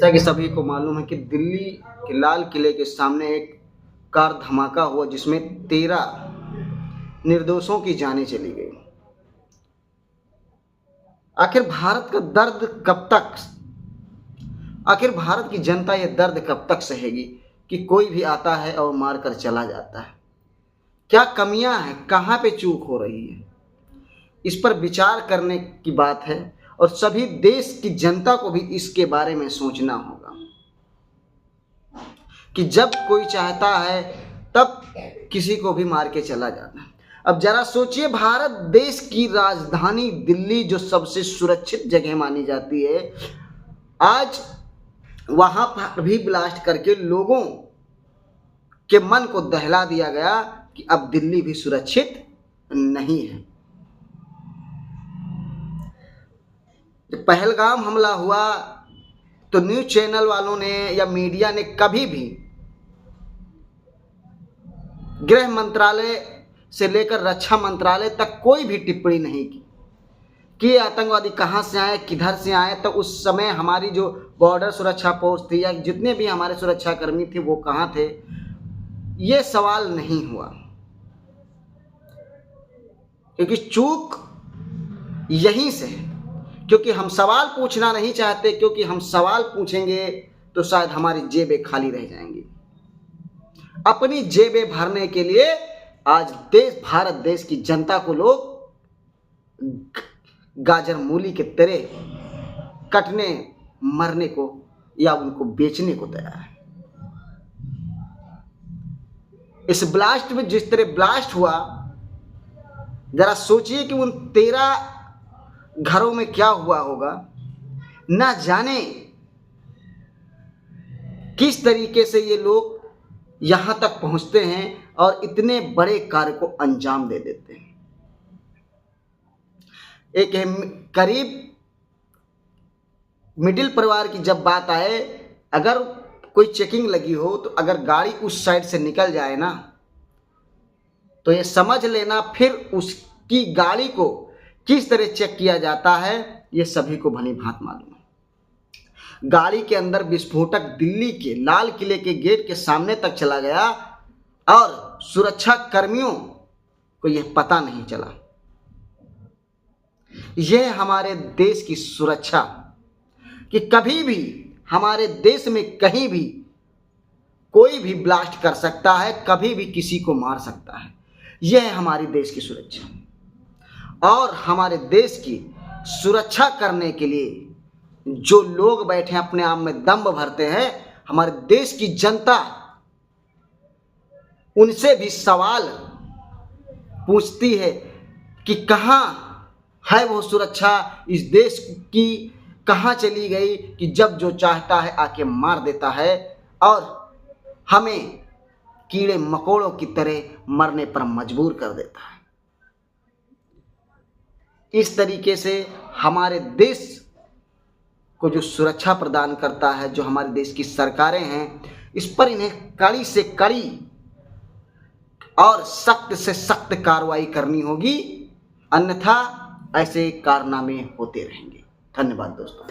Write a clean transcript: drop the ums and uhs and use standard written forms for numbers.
जैसा कि सभी को मालूम है कि दिल्ली के लाल किले के सामने एक कार धमाका हुआ जिसमें 13 निर्दोषों की जानें चली गई। आखिर भारत का दर्द कब तक, आखिर भारत की जनता यह दर्द कब तक सहेगी कि कोई भी आता है और मारकर चला जाता है। क्या कमियां हैं, कहाँ पे चूक हो रही है, इस पर विचार करने की बात है और सभी देश की जनता को भी इसके बारे में सोचना होगा कि जब कोई चाहता है तब किसी को भी मार के चला जाता है। अब जरा सोचिए, भारत देश की राजधानी दिल्ली जो सबसे सुरक्षित जगह मानी जाती है, आज वहां पर भी ब्लास्ट करके लोगों के मन को दहला दिया गया कि अब दिल्ली भी सुरक्षित नहीं है। जब पहलगाम हमला हुआ तो न्यूज़ चैनल वालों ने या मीडिया ने कभी भी गृह मंत्रालय से लेकर रक्षा मंत्रालय तक कोई भी टिप्पणी नहीं की कि आतंकवादी कहां से आए, किधर से आए। तो उस समय हमारी जो बॉर्डर सुरक्षा फोर्स थी या जितने भी हमारे सुरक्षाकर्मी थे वो कहां थे, ये सवाल नहीं हुआ, क्योंकि चूक यहीं से है। क्योंकि हम सवाल पूछना नहीं चाहते, क्योंकि हम सवाल पूछेंगे तो शायद हमारी जेबें खाली रह जाएंगी। अपनी जेबें भरने के लिए आज भारत देश की जनता को लोग गाजर मूली के तरह कटने मरने को या उनको बेचने को तैयार है। इस ब्लास्ट में जिस तरह ब्लास्ट हुआ, जरा सोचिए कि उन 13 घरों में क्या हुआ होगा। ना जाने किस तरीके से ये लोग यहां तक पहुंचते हैं और इतने बड़े कार्य को अंजाम दे देते हैं। एक करीब मिडिल परिवार की जब बात आए, अगर कोई चेकिंग लगी हो तो अगर गाड़ी उस साइड से निकल जाए ना, तो ये समझ लेना फिर उसकी गाड़ी को किस तरह चेक किया जाता है, ये सभी को भली भांत मालूम है। गाड़ी के अंदर विस्फोटक दिल्ली के लाल किले के गेट के सामने तक चला गया और सुरक्षा कर्मियों को यह पता नहीं चला। यह हमारे देश की सुरक्षा कि कभी भी हमारे देश में कहीं भी कोई भी ब्लास्ट कर सकता है, कभी भी किसी को मार सकता है। यह है हमारी देश की सुरक्षा। और हमारे देश की सुरक्षा करने के लिए जो लोग बैठे अपने आप में दम भरते हैं, हमारे देश की जनता उनसे भी सवाल पूछती है कि कहां है वो सुरक्षा, इस देश की कहां चली गई कि जब जो चाहता है आके मार देता है और हमें कीड़े मकोड़ों की तरह मरने पर मजबूर कर देता है। इस तरीके से हमारे देश को जो सुरक्षा प्रदान करता है, जो हमारे देश की सरकारें हैं, इस पर इन्हें कड़ी से कड़ी और सख्त से सख्त कार्रवाई करनी होगी, अन्यथा ऐसे कारनामे होते रहेंगे। धन्यवाद दोस्तों।